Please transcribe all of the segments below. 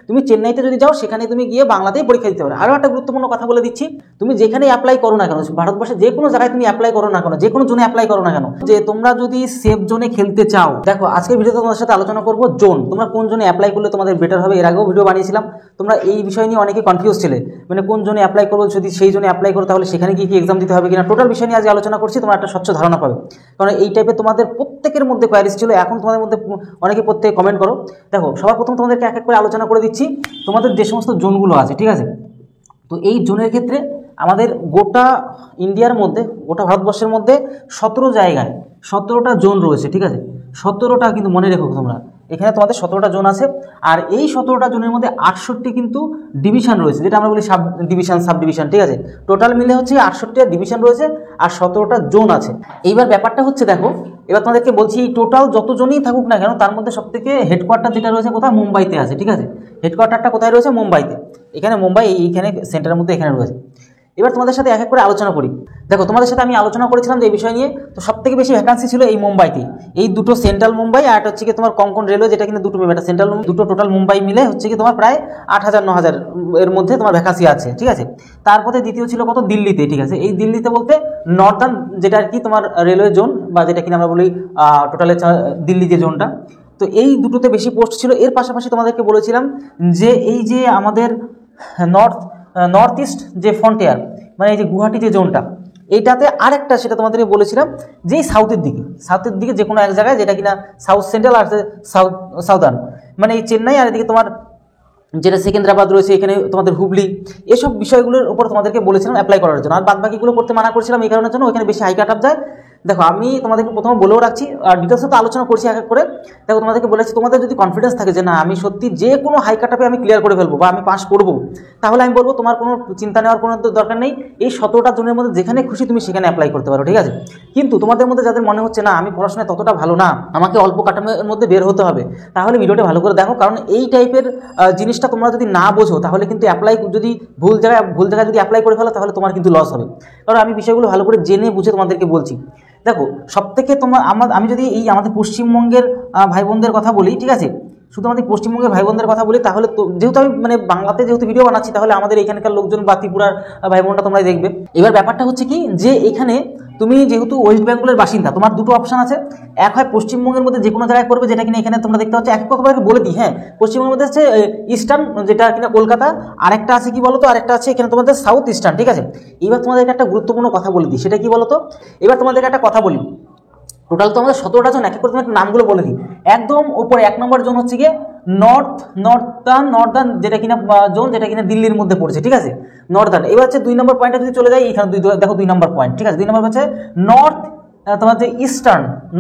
তুমি চেন্নাইতে যদি যাও সেখানে তুমি গিয়ে বাংলাতেই পরীক্ষা দিতে পারো। আরও একটা গুরুত্বপূর্ণ কথা বলে দিচ্ছি, তুমি যেখানে অ্যাপ্লাই করো না কেন, ভারতবর্ষে যে কোনো জায়গায় তুমি অ্যাপ্লাই করো না কেন, যে কোনো জোনে অ্যাপ্লাই করো না কেন, যে তোমরা যদি সেফ জোনে খেলতে চাও, দেখো আজকের ভিডিওতে তোমাদের সাথে আলোচনা করবো জোন, তোমরা কোন জোনে অ্যাপ্লাই করলে তোমাদের বেটার হবে। এর আগেও ভিডিও বানিয়েছিলাম, তোমরা এই বিষয় নিয়ে অনেকে কনফিউজ ছিলে, মানে কোন জোনে অ্যাপ্লাই করবো, যদি সেই জোনে অ্যাপ্লাই করো তাহলে সেখানে কি এক্সাম দিতে হবে কিনা, টোটাল বিষয় নিয়ে আজ আলোচনা করছি, তোমরা একটা স্বচ্ছ ধারণা পাবে। কারণ এই টাইপের তোমাদের প্রত্যেকের মধ্যে কোয়ারিজ ছিল, এখন তোমাদের মধ্যে অনেকে প্রত্যেকে কমেন্ট করো। দেখো সবার প্রথম তোমাদেরকে এক এক করে আলোচনা করে দিচ্ছি তোমাদের যে সমস্ত জোনগুলো আছে, ঠিক আছে। তো এই জোনের ক্ষেত্রে আমাদের গোটা ইন্ডিয়ার মধ্যে, গোটা ভারতবর্ষের মধ্যে 17 জায়গায় 17টা জোন রয়েছে, ঠিক আছে। 17টা কিন্তু মনে রেখো তোমরা, এখানে তোমাদের 17টা জোন আছে। আর এই 17টা জোনের মধ্যে 68টি কিন্তু ডিভিশন রয়েছে, যেটা আমরা বলি সাব ডিভিশন, ঠিক আছে। টোটাল মিলে হচ্ছে 68টা ডিভিশন রয়েছে আর 17টা জোন আছে। এইবার ব্যাপারটা হচ্ছে দেখো, এবার তোমাদেরকে বলছি এই টোটাল যত জনই থাকুক না কেন, তার মধ্যে সবথেকে হেডকোয়ার্টার যেটা রয়েছে কোথায়, মুম্বাইতে আছে, ঠিক আছে। হেডকোয়ার্টারটা কোথায় রয়েছে, মুম্বাইতে। এখানে মুম্বাই এইখানে সেন্টারের মধ্যে এখানে রয়েছে। এবার তোমাদের সাথে এক এক করে আলোচনা করি। দেখো তোমাদের সাথে আমি আলোচনা করেছিলাম যে এই বিষয় নিয়ে, তো সবথেকে বেশি ভ্যাকান্সি ছিল এই মুম্বাইতে, এই দুটো সেন্ট্রাল মুম্বাই আর একটা হচ্ছে কি তোমার কোঙ্কন রেলওয়ে, যেটা কিন্তু দুটো একটা সেন্ট্রাল দুটো টোটাল মুম্বাই মিলে হচ্ছে কি তোমার প্রায় 8000-9000 এর মধ্যে তোমার ভ্যাকান্সি আছে, ঠিক আছে। তারপরে দ্বিতীয় ছিল কত, দিল্লিতে, ঠিক আছে। এই দিল্লিতে বলতে নর্দার্ন যেটা আর কি তোমার রেলওয়ে জোন, বা যেটা কিনা আমরা বলি টোটালে দিল্লি যে জোনটা, তো এই দুটোতে বেশি পোস্ট ছিল। এর পাশাপাশি তোমাদেরকে বলেছিলাম যে এই যে আমাদের নর্থ ইস্ট যে ফ্রন্টিয়ার, মানে এই যে গুয়াহাটি যে জোনটা, এইটাতে আরেকটা, সেটা তোমাদেরকে বলেছিলাম যে সাউথের দিকে যে কোনো এক জায়গায়, যেটা কিনা সাউথ সেন্ট্রাল আর সাউদার্ন, মানে এই চেন্নাই আর এদিকে তোমার যেটা সেকেন্দ্রাবাদ রয়েছে, এখানে তোমাদের হুবলি, এসব বিষয়গুলোর উপর তোমাদেরকে বলেছিলাম অ্যাপ্লাই করার জন্য। আর বাদবাকিগুলো করতে মানা করেছিলাম এই কারণের জন্য, ওইখানে বেশি হাই কাট আপ যায়। দেখো আমি তোমাদেরকে প্রথমে বলেও রাখছি, আর ডিটেলসে তো আলোচনা করছি এক এক করে। দেখো তোমাদেরকে বলেছি, তোমাদের যদি কনফিডেন্স থাকে যে না আমি সত্যি যে কোনো হাই কাট আপে আমি ক্লিয়ার করে ফেলবো বা আমি পাস করবো, তাহলে আমি বলবো তোমার কোনো চিন্তা নেওয়ার কোনো দরকার নেই। এই 17টা জনের মধ্যে যেখানে খুশি তুমি সেখানে অ্যাপ্লাই করতে পারো, ঠিক আছে। কিন্তু তোমাদের মধ্যে যাদের মনে হচ্ছে না আমি পড়াশোনায় ততটা ভালো না, আমাকে অল্প কাটানোর মধ্যে বের হতে হবে, তাহলে ভিডিওটা ভালো করে দেখো। কারণ এই টাইপের জিনিসটা তোমরা যদি না বোঝো, তাহলে কিন্তু অ্যাপ্লাই যদি ভুল জায়গায় যদি অ্যাপ্লাই করে ফেলো, তাহলে তোমার কিন্তু লস হবে। কারণ আমি বিষয়গুলো ভালো করে জেনে বুঝে তোমাদেরকে বলছি। দেখো সবথেকে আমি যদি এই আমাদের পশ্চিমবঙ্গের ভাই বোনদের কথা বলি, ঠিক আছে, শুধু আমাদের পশ্চিমবঙ্গের ভাই বোনদের কথা বলি, তাহলে তো যেহেতু আমি মানে বাংলাতে যেহেতু ভিডিও বানাচ্ছি, তাহলে আমাদের এখানকার লোকজন বা ত্রিপুরার ভাই বোনটা তোমরা দেখবে। এবার ব্যাপারটা হচ্ছে কি, যে এখানে তুমি যেহেতু ওয়েস্ট বেঙ্গলের বাসিন্দা, তোমার দুটো অপশন আছে। এক হয় পশ্চিমবঙ্গের মধ্যে যে কোনো জায়গায় করবে, যেটা কিনা এখানে তোমরা দেখতে পাচ্ছ, এক কথা বলে দিই, হ্যাঁ, পশ্চিমবঙ্গের মধ্যে হচ্ছে ইস্টার্ন, যেটা কিনা কলকাতা, আরেকটা আছে কি বলতো, আরেকটা আছে এখানে তোমাদের সাউথ ইস্টার্ন, ঠিক আছে। এবার তোমাদেরকে একটা গুরুত্বপূর্ণ কথা বলে দিই, সেটা কি বলতো, এবার তোমাদেরকে একটা কথা বলি, টোটাল তো আমাদের 17টা জোন, এক এক করে তোমাকে নামগুলো বলে দিই। একদম ওপরে 1 নম্বর জোন হচ্ছে গিয়ে নর্দার্ন যেটা কিনা জোন, যেটা কিনা দিল্লির মধ্যে পড়ছে, ঠিক আছে, নর্দার্ন। এবার হচ্ছে 2 নম্বর পয়েন্টে যদি চলে যাই, এখানে দেখো 2 নম্বর পয়েন্ট, ঠিক আছে। 2 নম্বর হচ্ছে তোমার যে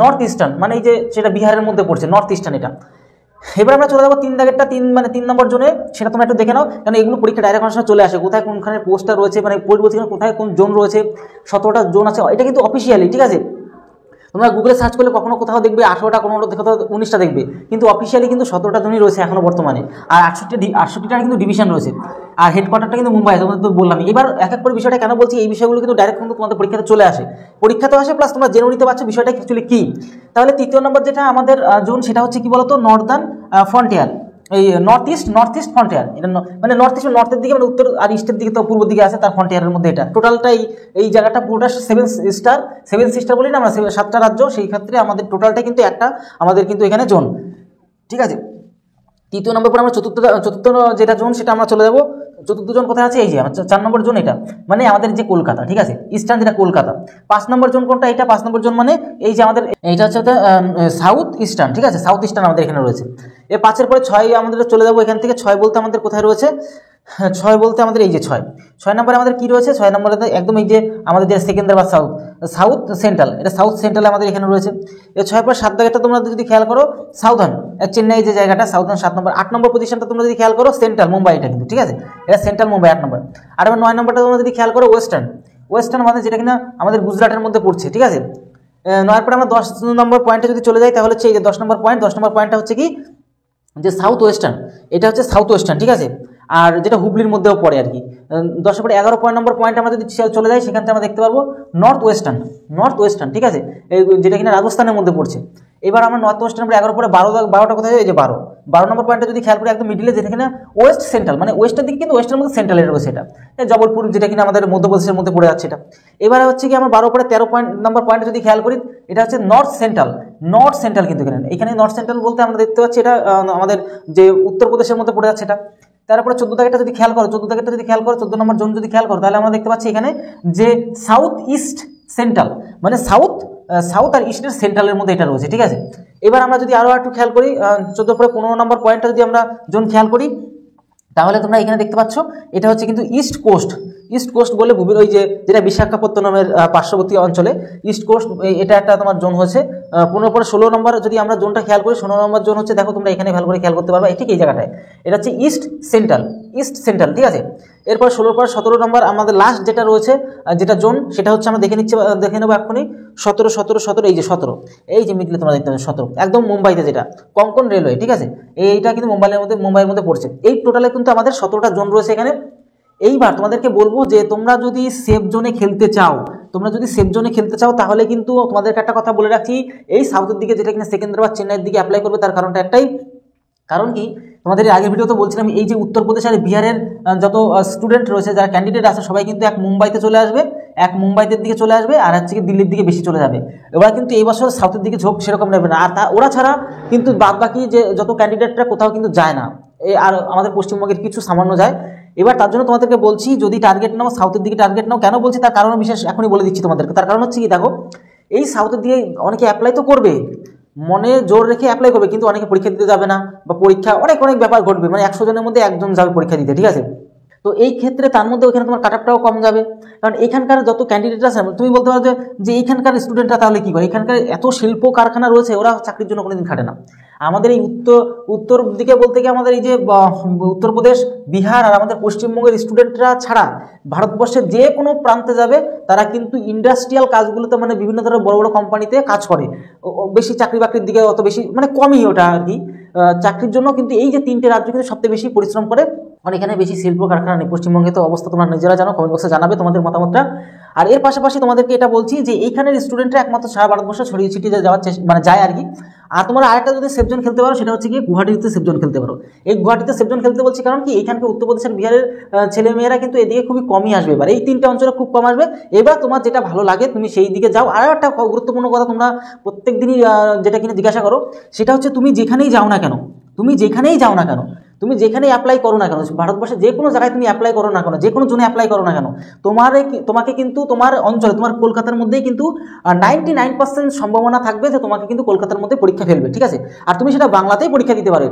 নর্থ ইস্টার্ন, মানে এই যে সেটা বিহারের মধ্যে পড়ছে, নর্থ ইস্টার্ন এটা। এবার আমরা চলে যাবো 3 দাগেরটা, 3 নম্বর জোনে, সেটা তোমরা একটু দেখে নাও, কারণ এগুলো পরীক্ষা ডাইরেক্ট অনেক সময় চলে আসে, কোথায় কোনখানে পোস্টটা রয়েছে, মানে বলছি কোথায় কোন জোন রয়েছে, 17টা জোন আছে, এটা কিন্তু অফিসিয়ালি, ঠিক আছে। তোমরা গুগলে সার্চ করলে কখনো কোথাও দেখবে 18টা, কোনো কোথাও 19টা দেখবে, কিন্তু অফিসিয়ালি কিন্তু 17টা জনই রয়েছে এখনো বর্তমানে। আর 68টা কিন্তু ডিভিশন রয়েছে, আর হেডকোয়ার্টারটা কিন্তু মুম্বাই, তোমাদের তো বললাম। এবার এক এক করে বিষয়টা কেন বলছি, এই বিষয়গুলো কিন্তু ডাইরেক্ট কিন্তু তোমাদের পরীক্ষাতে চলে আসে, পরীক্ষাতেও আসে, প্লাস তোমরা জেনে নিতে পারছো বিষয়টা অ্যাকচুয়ালি কী। তাহলে 3য় নম্বর যেটা আমাদের জোন, সেটা হচ্ছে কি বলতো, নর্দার্ন ফ্রন্টিয়ার, এই নর্থ ইস্ট ফ্রন্টিয়ার, এটা মানে নর্থ ইস্ট নর্থের দিকে, মানে উত্তর আর ইস্টের দিকে তো পূর্ব দিকে আছে, তার ফ্রন্টিয়ারের মধ্যে এটা টোটালটাই, এই জায়গাটা পুরোটা 7 সিস্টার বলি না আমরা, 7টা রাজ্য, সেই ক্ষেত্রে আমাদের টোটালটা কিন্তু একটা আমাদের কিন্তু এখানে জোন, ঠিক আছে। 3য় নম্বর পর আমরা চতুর্থ যেটা জোন, সেটা আমরা চলে যাবো। 4র্থ জোন কোথায় আছে, এই যে 4 নম্বর জোন, এটা মানে আমাদের যে কলকাতা, ঠিক আছে, ইস্টার্ন যেটা কলকাতা। 5 নম্বর জোন কোনটা, এটা 5 নম্বর জোন, মানে এই যে আমাদের এইটা হচ্ছে সাউথ ইস্টার্ন, ঠিক আছে, সাউথ ইস্টার্ন আমাদের এখানে রয়েছে। 5-এর পরে 6 আমাদের চলে যাবো এখান থেকে। 6 বলতে আমাদের কোথায় রয়েছে, 6 বলতে আমাদের এই যে 6 নম্বরে আমাদের কি রয়েছে, 6 নম্বরে একদম এই যে আমাদের যে সেকেন্দ্রাবাদ সাউথ সেন্ট্রাল, এটা সাউথ সেন্ট্রাল আমাদের এখানে রয়েছে। এর 6 পর 7 দাগেরটা তোমরা যদি খেয়াল করো, সাউদার্ন চেন্নাই যে জায়গাটা, সাউদার্ন 7 নম্বর। 8 নম্বর পজিশনটা তোমরা যদি খেয়াল করো, সেন্ট্রাল মুম্বাই, এটা কিন্তু, ঠিক আছে, এটা সেন্ট্রাল মুম্বাই 8 নম্বর। আর 9 নম্বরটা তোমরা যদি খেয়াল করো, ওয়েস্টার্ন মানে যেটা কিনা আমাদের গুজরাটের মধ্যে পড়ছে, ঠিক আছে। 9-এর পরে আমরা 10 নম্বর পয়েন্টে যদি চলে যাই, তাহলে হচ্ছে এই যে 10 নম্বর পয়েন্টটা হচ্ছে কি, যে সাউথ ওয়েস্টার্ন, এটা হচ্ছে সাউথ ওয়েস্টার্ন, ঠিক আছে। আর যেটা হুবলির মধ্যেও পড়ে আর কি। 10 পরে 11 নম্বর পয়েন্ট আমরা যদি চলে যাই, সেখান থেকে আমরা দেখতে পারবো নর্থ ওয়েস্টার্ন, ঠিক আছে, যেটা কিনা রাজস্থানের মধ্যে পড়ছে। এবার আমরা নর্থ ওয়েস্টার্ন পরে 11 পরে 12টা কোথায়, এই যে 12 নম্বর পয়েন্টটা যদি খেয়াল করি একদম মিডিলে, যেটা কিনা ওয়েস্ট সেন্ট্রাল, মানে ওয়েস্টের দিকে কিন্তু ওয়েস্টের মধ্যে সেন্ট্রালে রয়েছে এটা, জবলপুর যেটা কিনা আমাদের মধ্যপ্রদেশের মধ্যে পড়ে যাচ্ছে এটা। এবার হচ্ছে কি আমরা 12 পরে 13 নম্বর পয়েন্ট যদি খেয়াল করি, এটা হচ্ছে নর্থ সেন্ট্রাল কিন্তু এখানে নর্থ সেন্ট্রাল বলতে আমরা দেখতে পাচ্ছি এটা আমাদের যে উত্তরপ্রদেশের মধ্যে পড়ে যাচ্ছে এটা। তারপরে 14 দাগেরটা যদি খেয়াল করো, 14 নম্বর জোন যদি খেয়াল করো, তাহলে আমরা দেখতে পাচ্ছি এখানে যে সাউথ ইস্ট সেন্ট্রাল, মানে সাউথ আর ইস্টের সেন্ট্রালের মধ্যে এটা রয়েছে, ঠিক আছে। এবার আমরা যদি আরও একটু খেয়াল করি 14 পরে 15 নম্বর পয়েন্টটা যদি আমরা জোন খেয়াল করি, তাহলে তোমরা এখানে দেখতে পাচ্ছ এটা হচ্ছে কিন্তু ইস্ট কোস্ট বলে ভূমির ওই যেটা বিশাখাপত্তনমের পার্শ্ববর্তী অঞ্চলে ইস্ট কোস্ট, এটা একটা তোমার জোন হচ্ছে। 15 পরে 16 নম্বর যদি আমরা জোনটা খেয়াল করি, 16 নম্বর জোন হচ্ছে, দেখো তোমরা এখানে ভালো করে খেয়াল করতে পারবে, ঠিক এই জায়গাটায় এটা হচ্ছে ইস্ট সেন্ট্রাল, ঠিক আছে। এরপর 16 পর 17 নম্বর আমাদের লাস্ট যেটা রয়েছে, যেটা জোন, সেটা হচ্ছে আমরা দেখে নেবো এখনই 17 এই যে মিডলে তোমরা দেখতে পাচ্ছ 17, একদম মুম্বাইতে যেটা কোঙ্কন রেলওয়ে, ঠিক আছে, এইটা কিন্তু মুম্বাইয়ের মধ্যে পড়ছে। এই টোটালে কিন্তু আমাদের 17টা জোন রয়েছে এখানে। এইবার তোমাদেরকে বলবো যে তোমরা যদি সেফ জোনে খেলতে চাও, তাহলে কিন্তু তোমাদেরকে একটা কথা বলে রাখছি, এই সাউথের দিকে যেটা কিনা সেকেন্দ্রাবাদ চেন্নাইয়ের দিকে অ্যাপ্লাই করবে। তার কারণটা একটাই, কারণ কি তোমাদের আগের ভিডিওতে বলছিলাম, এই যে উত্তরপ্রদেশ আর বিহারের যত স্টুডেন্ট রয়েছে, যারা ক্যান্ডিডেট আছে, সবাই কিন্তু এক মুম্বাইতে চলে আসবে, মুম্বাইতের দিকে চলে আসবে, আর হচ্ছে কি দিল্লির দিকে বেশি চলে যাবে। ওরা কিন্তু এই বছর সাউথের দিকে ঝোঁক সেরকম নেবে না। আর ওরা ছাড়া কিন্তু বাদ বাকি যে যত ক্যান্ডিডেটরা কোথাও কিন্তু যায় না, আর আমাদের পশ্চিমবঙ্গের কিছু সামান্য যায়। এবার তার জন্য তোমাদেরকে বলছি, যদি টার্গেট নাও সাউথের দিকে টার্গেট নাও। কেন বলছি তার কারণ বিশেষ এখনই বলে দিচ্ছি তোমাদেরকে। তার কারণ হচ্ছে কি, দেখো এই সাউথের দিকে অনেকে অ্যাপ্লাই তো করবে, মনে জোর রেখে অ্যাপ্লাই করবে, কিন্তু অনেকে পরীক্ষা দিতে যাবে না, বা পরীক্ষা অনেক ব্যাপার ঘটবে, মানে 100 জনের মধ্যে একজন যাবে পরীক্ষা দিতে, ঠিক আছে। তো এই ক্ষেত্রে তার মধ্যে ওখানে তোমার কাটআপটাও কম যাবে, কারণ এখানকার যত ক্যান্ডিডেট আছে, তুমি বলতে পারো যে এইখানকার স্টুডেন্টরা তাহলে কী করে, এখানকার এত শিল্প কারখানা রয়েছে, ওরা চাকরির জন্য কোনোদিন খাটে না। আমাদের এই উত্তর দিকে বলতে গিয়ে আমাদের এই যে উত্তরপ্রদেশ, বিহার আর আমাদের পশ্চিমবঙ্গের স্টুডেন্টরা ছাড়া ভারতবর্ষের যে কোনো প্রান্তে যাবে, তারা কিন্তু ইন্ডাস্ট্রিয়াল কাজগুলোতে, মানে বিভিন্ন ধরনের বড় বড় কোম্পানিতে কাজ করে। বেশি চাকরি বাকরির দিকে অত বেশি, মানে কমই ওটা আর কি। চাকরির জন্য কিন্তু এই যে 3টে রাজ্য কিন্তু সবথেকে বেশি পরিশ্রম করে, কারণ এখানে বেশি শিল্প কারখানা নেই। পশ্চিমবঙ্গে তো অবস্থা তোমরা নিজেরা জানো, কমেন্ট বক্সে জানাবে তোমাদের মতামতটা। আর এর পাশাপাশি তোমাদেরকে এটা বলছি যে এইখানের স্টুডেন্টরা একমাত্র সারা ভারতবর্ষে ছড়িয়ে ছিটিয়ে যাওয়ার মানে যায় আর কি। আর তোমরা আরেকটা যদি সেফ জোন খেলতে পারো, সেটা হচ্ছে কি গুয়াহাটিতে সেফ জোন খেলতে পারো। এই গুয়াহাটিতে সেফ জোন খেলতে বলছি কারণ কি, এইখানকে উত্তরপ্রদেশের বিহারের ছেলেমেয়েরা কিন্তু এদিকে খুবই কমই আসবে, এবার এই 3টে অঞ্চলে খুব কম আসবে। এবার তোমার যেটা ভালো লাগে তুমি সেই দিকে যাও। আর একটা গুরুত্বপূর্ণ কথা তোমরা প্রত্যেক দিনই যেটা কিনা জিজ্ঞাসা করো, সেটা হচ্ছে তুমি যেখানেই যাও না কেন, তুমি যেখানেই অ্যাপ্লাই করো না কেন, ভারতবর্ষে যে কোনো জায়গায় তুমি অ্যাপ্লাই করো না কেন, যে কোনো জোনে অ্যাপ্লাই করো না কেন, তোমাকে কিন্তু তোমার অঞ্চলে, তোমার কলকাতার মধ্যেই কিন্তু 99% সম্ভাবনা থাকবে যে তোমাকে কিন্তু কলকাতার মধ্যে পরীক্ষা ফেলবে, ঠিক আছে। আর তুমি সেটা বাংলাতেই পরীক্ষা দিতে পারবে।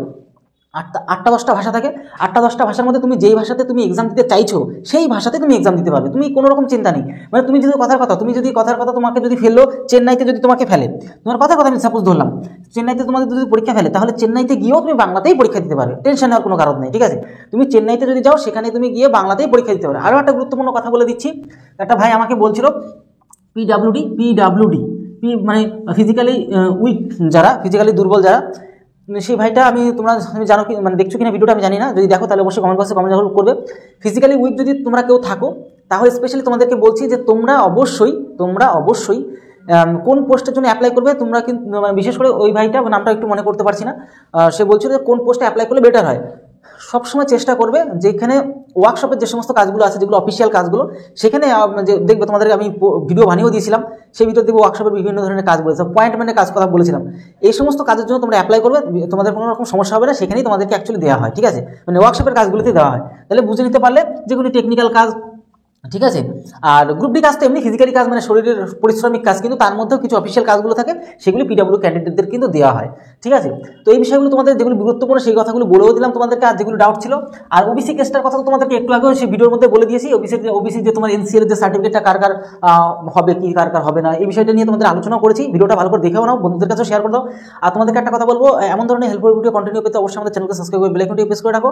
8টা-10টা ভাষা থাকে, 8টা-10টা ভাষার মধ্যে তুমি যেই ভাষাতে তুমি এক্সাম দিতে চাইছো, সেই ভাষাতে তুমি এক্সাম দিতে পারবে। তুমি কোনো রকম চিন্তা নেই। মানে তুমি যদি কথার কথা তোমাকে যদি ফেললো, চেন্নাইতে যদি তোমাকে ফেলে, তোমার কথার কথা আমি সাপোজ ধরলাম, চেন্নাইতে তোমাদের যদি পরীক্ষা ফেলে, তাহলে চেন্নাইতে গিয়েও তুমি বাংলাতেই পরীক্ষা দিতে পারবে, টেনশন নেওয়ার কোনো কারণ নেই, ঠিক আছে। তুমি চেন্নাইতে যদি যাও, সেখানে তুমি গিয়ে বাংলাতেই পরীক্ষা দিতে পারবে। আরও একটা গুরুত্বপূর্ণ কথা বলে দিচ্ছি, একটা ভাই আমাকে বলছিল পিডাব্লিউডি মানে ফিজিক্যালি উইক যারা, ফিজিক্যালি দুর্বল যারা, সেই ভাইটা তোমরা জানো কি, মানে দেখছো কিনা ভিডিওটা আমি জানি না, যদি দেখো তাহলে অবশ্যই কমেন্ট বক্সে কমেন্ট করবে। ফিজিক্যালি উইক যদি তোমরা কেউ থাকো, তাহলে স্পেশালি তোমাদেরকে বলছি যে তোমরা অবশ্যই কোন পোস্টের জন্য অ্যাপ্লাই করবে। তোমরা কিন্তু বিশেষ করে ওই ভাইটা, নামটা একটু মনে করতে পারছি না, সে বলছিল যে কোন পোস্টে অ্যাপ্লাই করলে বেটার হয়। সবসময় চেষ্টা করবে যেখানে ওয়ার্কশপের যে সমস্ত কাজগুলো আছে, যেগুলো অফিসিয়াল কাজগুলো, সেখানে দেখবে তোমাদেরকে আমি ভিডিও বানিয়েও দিয়েছিলাম, সেই ভিডিও দেখবে ওয়ার্কশপের বিভিন্ন ধরনের কাজ বলেছে, পয়েন্টমেন্টের কাজ কথা বলেছিলাম। এই সমস্ত কাজের জন্য তোমরা অ্যাপ্লাই করবে, তোমাদের কোনো রকম সমস্যা হবে না, সেখানেই তোমাদেরকে অ্যাকচুয়ালি দেওয়া হয়, ঠিক আছে, মানে ওয়ার্কশপের কাজগুলোতে দেওয়া হয়। তাহলে বুঝে নিতে পারলে যেগুলি টেকনিক্যাল কাজ, ঠিক আছে। আর গ্রুপ ডি কাজ তো এমনি ফিজিক্যালি কাজ, মানে শরীরের পরিশ্রমিক কাজ, কিন্তু তার মধ্যেও কিছু অফিসিয়াল কাজগুলো থাকে, সেগুলি পিডব্লিউ ক্যান্ডিডেটদের কিন্তু দেওয়া হয়, ঠিক আছে। তো এই বিষয়গুলো তোমাদের যেগুলো গুরুত্বপূর্ণ, সেই কথাগুলো বলেও দিলাম তোমাদেরকে, আর যেগুলো ডাউট ছিল। আর ওবিসি কেসটার কথা তো তোমাদেরকে একটু আগেও সেই ভিডিওর মধ্যে বলে দিয়েছি। ওবিসি যে তোমার এনসিএল যে সার্টিফিকেটটা কার কার হবে, কি কার কার হবে না, এই বিষয়টা নিয়ে তোমাদের আলোচনা করেছি। ভিডিওটা ভালো করে দেখেও নাও, বন্ধুদের কাছেও শেয়ার করে দাও। আর তোমাদেরকে একটা কথা বলবো, এমন ধরনের হেল্পফুল ভিডিও কন্টিনিউ পেতে অবশ্যই আমাদের চ্যানেলকে সাবস্ক্রাইব করে বেল আইকনটি প্রেস করে রাখো।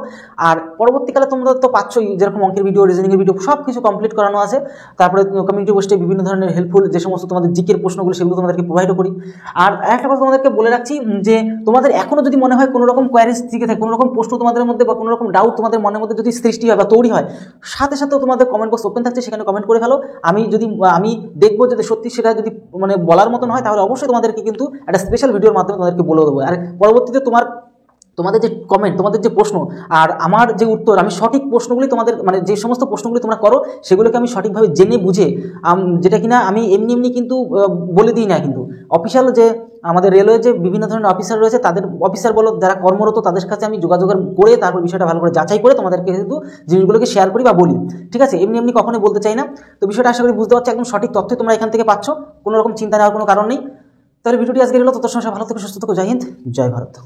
আর পরবর্তীকালে তোমরা তো পাচ্ছই, যেরকম অঙ্কের ভিডিও, রিজনিংয়ের ভিডিও সব কিছু কমপ্লিট করানো আছে। তারপরে কমিউনিটি পোস্টে বিভিন্ন ধরনের হেল্পফুল যে সমস্ত তোমাদের জিকের প্রশ্নগুলো, সেগুলো তোমাদেরকে প্রোভাইডও করি। আর একটা কথা তোমাদেরকে বলে রাখছি, যে যে তোমাদের এখনো যদি মনে হয় কোনো রকম কোয়ারিজ থেকে থাকে, কোনো রকম প্রশ্ন তোমাদের মধ্যে বা কোনো রকম ডাউট তোমাদের মনের মধ্যে যদি সৃষ্টি হয় বা তৈরি হয়, সাথে সাথে তোমাদের কমেন্ট বক্স ওপেন থাকছে, সেখানে কমেন্ট করে ফেলো। আমি দেখবো যদি সত্যি সেটা যদি মানে বলার মতন হয়, তাহলে অবশ্যই তোমাদেরকে কিন্তু একটা স্পেশাল ভিডিওর মাধ্যমে তোমাদেরকে বলে দেবো। আর পরবর্তীতে তোমাদের যে কমেন্ট, তোমাদের যে প্রশ্ন আর আমার যে উত্তর, আমি সঠিক প্রশ্নগুলি তোমাদের মানে যে সমস্ত প্রশ্নগুলি তোমরা করো সেগুলোকে আমি সঠিকভাবে জেনে বুঝে যেটা কিনা আমি এমনি কিন্তু বলে দিই না, কিন্তু অফিসিয়াল যে আমাদের রেলওয়ে যে বিভিন্ন ধরনের অফিসার রয়েছে, তাদের অফিসার বলো যারা কর্মরত, তাদের কাছে আমি যোগাযোগ করে তারপর বিষয়টা ভালো করে যাচাই করে তোমাদেরকে কিন্তু জিনিসগুলোকে শেয়ার করি বা বলি। ঠিক আছে, এমনি কখনোই বলতে চাই না। তো বিষয়টা আশা করি বুঝতে পারছো, একদম সঠিক তথ্য তোমরা এখান থেকে পাচ্ছ, কোনো রকম চিন্তা নেওয়ার কোনো কারণ নেই। তাহলে ভিডিওটি আজকে হলো, তত সময় ভালো থেকো, সুস্থ থেকো, জয় হিন্দ, জয় ভারত।